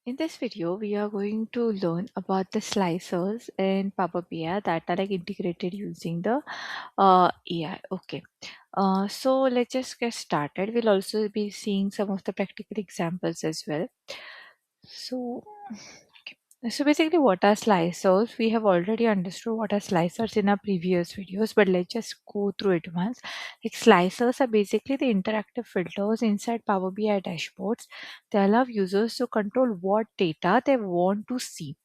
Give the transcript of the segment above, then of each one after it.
In this video, we are going to learn about the slicers in Power BI that are like integrated using the AI. Okay. So let's just get started. We'll also be seeing some of the practical examples as well. So, so basically, what are slicers? We have already understood what are slicers in our previous videos, but let's just go through it once. Like slicers are basically the interactive filters inside Power BI dashboards. They allow users to control what data they want to see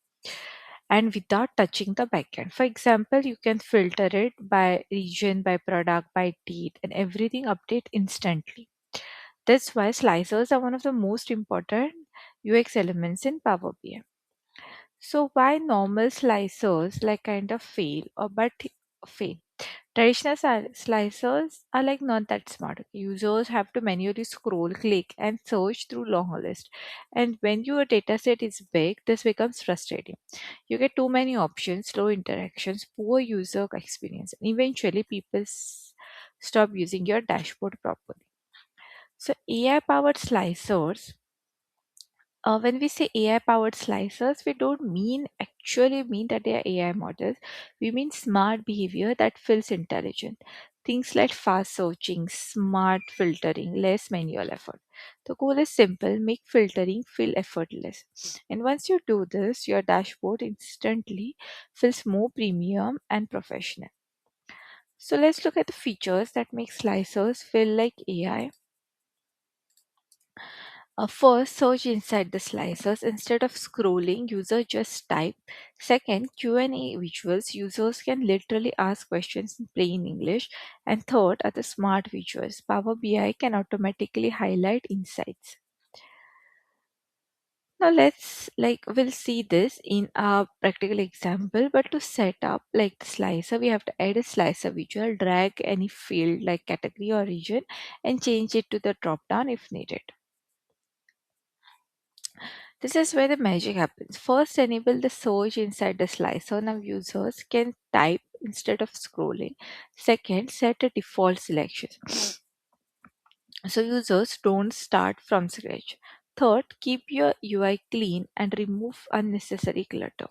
and without touching the backend. For example, you can filter it by region, by product, by date, and everything update instantly. That's why slicers are one of the most important UX elements in Power BI. So why normal slicers like kind of fail or but fail? Traditional slicers are like not that smart. Users have to manually scroll, click, and search through long list. And when your data set is big, this becomes frustrating. You get too many options, slow interactions, poor user experience, and eventually people stop using your dashboard properly. So AI powered slicers, when we say AI powered slicers, we don't actually mean that they are AI models. We mean smart behavior that feels intelligent. Things like fast searching, smart filtering, less manual effort. The goal is simple, make filtering feel effortless. And once you do this, your dashboard instantly feels more premium and professional. So let's look at the features that make slicers feel like AI. First, search inside the slicers. Instead of scrolling, user just type. Second, Q&A visuals. Users can literally ask questions in plain English. And third are the smart visuals. Power BI can automatically highlight insights. Now we'll see this in a practical example, but to set up like the slicer, we have to add a slicer visual, drag any field like category or region and change it to the drop down if needed. This is where the magic happens. First, enable the search inside the slicer. Now, users can type instead of scrolling. Second, set a default selection so users don't start from scratch. Third, keep your UI clean and remove unnecessary clutter.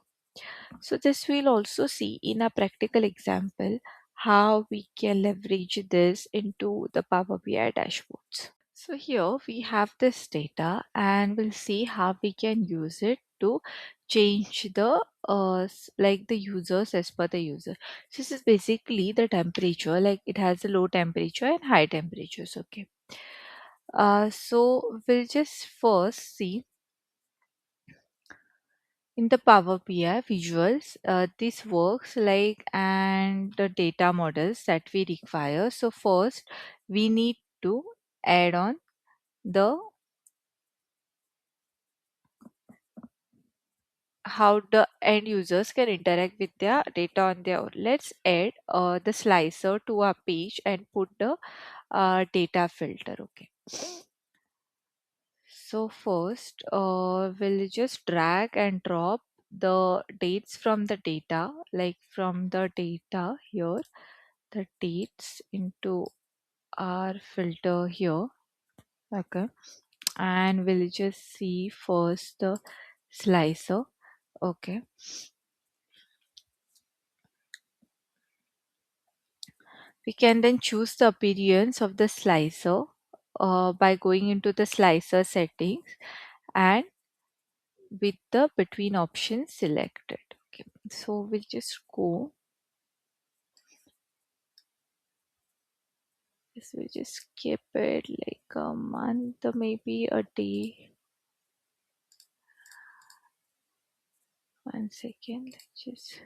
So, this we'll also see in a practical example how we can leverage this into the Power BI dashboards. So here we have this data and we'll see how we can use it to change the like the users as per the user. So this is basically the temperature, like it has a low temperature and high temperatures. Okay. So we'll just first see in the Power BI visuals, this works like and the data models that we require. So first we need to add on the how the end users can interact with their data on their own. Let's add the slicer to our page and put the data filter. Okay. So first, we'll just drag and drop the dates from the data, like from the data here, the dates into our filter here. Okay. And we'll just see first the slicer. Okay. We can then choose the appearance of the slicer by going into the slicer settings and with the between options selected. Okay, so we'll just go. Yes, we'll just skip it like a month or maybe a day. 1 second. Let's just.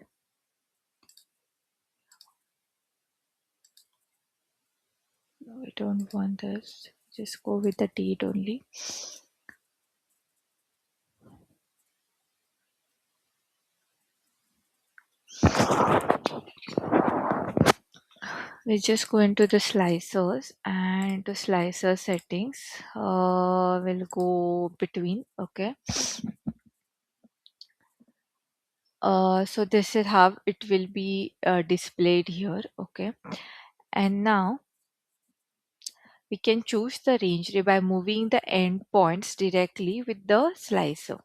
No, I don't want this. Just go with the date only. We just go into the slicers and the slicer settings. We'll go between. Okay. So this is how it will be displayed here. Okay. And now we can choose the range by moving the endpoints directly with the slicer.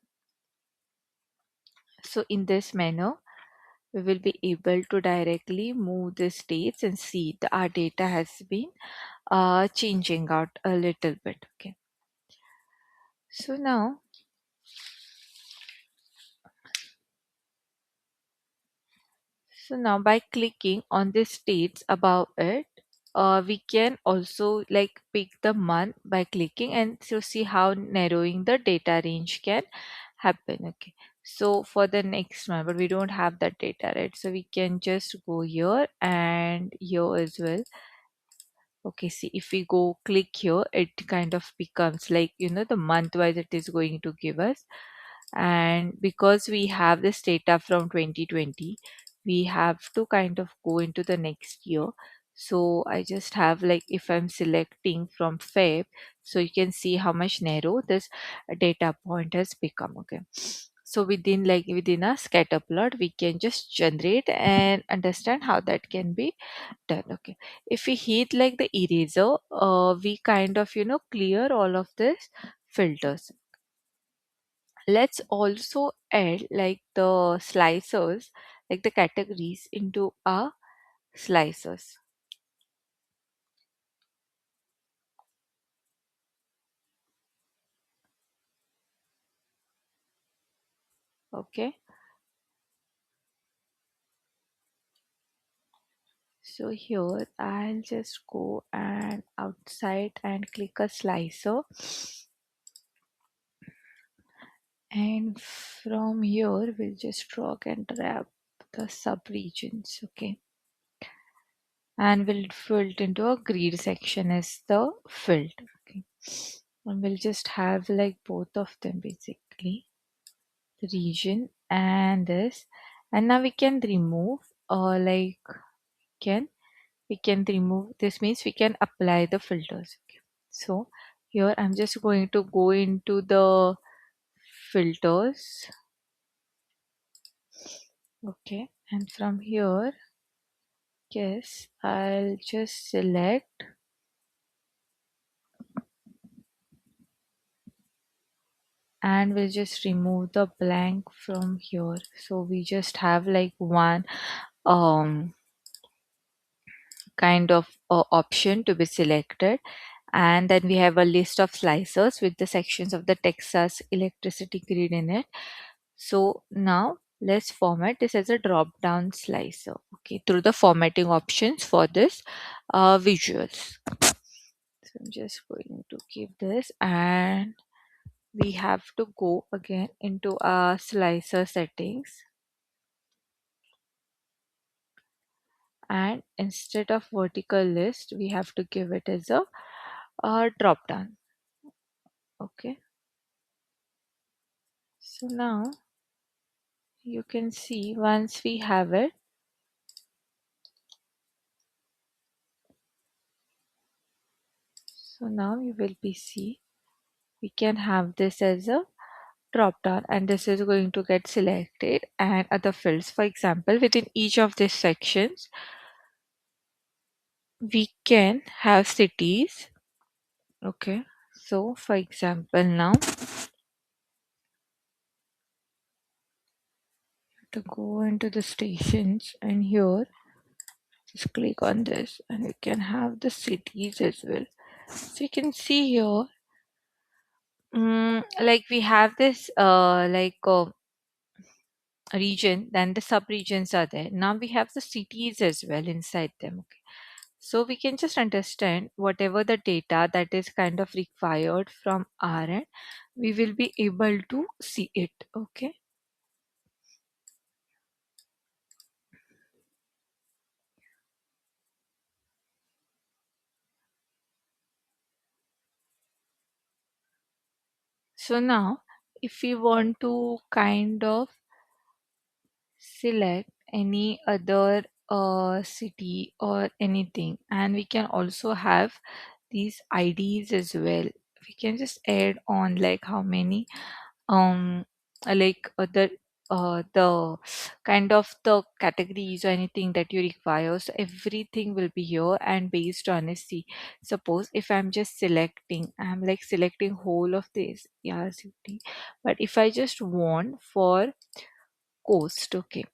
So in this manner, we will be able to directly move the states and see our data has been changing out a little bit. Okay. So now, by clicking on the states above it, we can also like pick the month by clicking and to see how narrowing the data range can happen. Okay. So for the next one, but we don't have that data, right? So we can just go here and here as well. Okay, see, if we go click here, it kind of becomes like, the month wise it is going to give us. And because we have this data from 2020, we have to kind of go into the next year. So I just have like, if I'm selecting from Feb, so you can see how much narrow this data point has become. Okay. So within a scatter plot, we can just generate and understand how that can be done. Okay, if we hit like the eraser, we kind of clear all of this filters. Let's also add like the slicers, like the categories into our slicers. Okay, so here I'll just go and outside and click a slicer, and from here we'll just drag and drop the sub regions. Okay, and we'll fill into a grid section as the filled. Okay, and we'll just have like both of them basically, the region and this. And now we can remove, like can we can remove, this means we can apply the filters. Okay, so here I'm just going to go into the filters. Okay, and from here, yes, I'll just select, and we'll just remove the blank from here. So we just have like one um kind of option to be selected, and then we have a list of slicers with the sections of the Texas electricity grid in it. So now let's format this as a drop down slicer, okay, through the formatting options for this visuals. So I'm just going to keep this, and we have to go again into our slicer settings, and instead of vertical list we have to give it as a drop down. Okay, so now you can see once we have it, so now you will be see we can have this as a drop down, and this is going to get selected and other fields. For example, within each of these sections we can have cities. Okay, so for example, now to go into the stations, and here just click on this and we can have the cities as well. So you can see here, like we have this region, then the sub-regions are there. Now we have the cities as well inside them. Okay, so we can just understand whatever the data that is kind of required from our end, we will be able to see it. Okay, so now if we want to kind of select any other city or anything, and we can also have these IDs as well. We can just add on like how many um the kind of the categories or anything that you require, so everything will be here. And based on it, see, suppose if I'm just selecting, I'm like selecting whole of this, yeah, city, but if I just want for coast. Okay,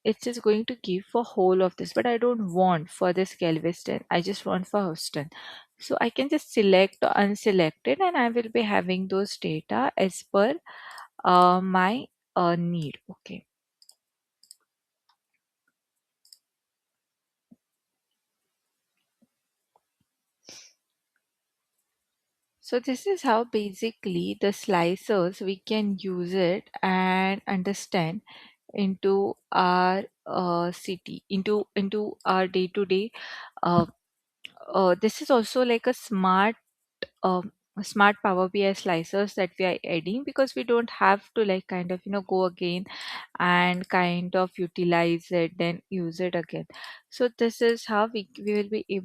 it's just going to give for whole of this, but I don't want for this Galveston, I just want for Houston. So I can just select or unselect it, and I will be having those data as per my need. Okay, so this is how basically the slicers we can use it and understand into our city, into our day to day. This is also like a um, smart Power BI slicers that we are adding, because we don't have to like kind of go again and kind of utilize it then use it again. So this is how we will be able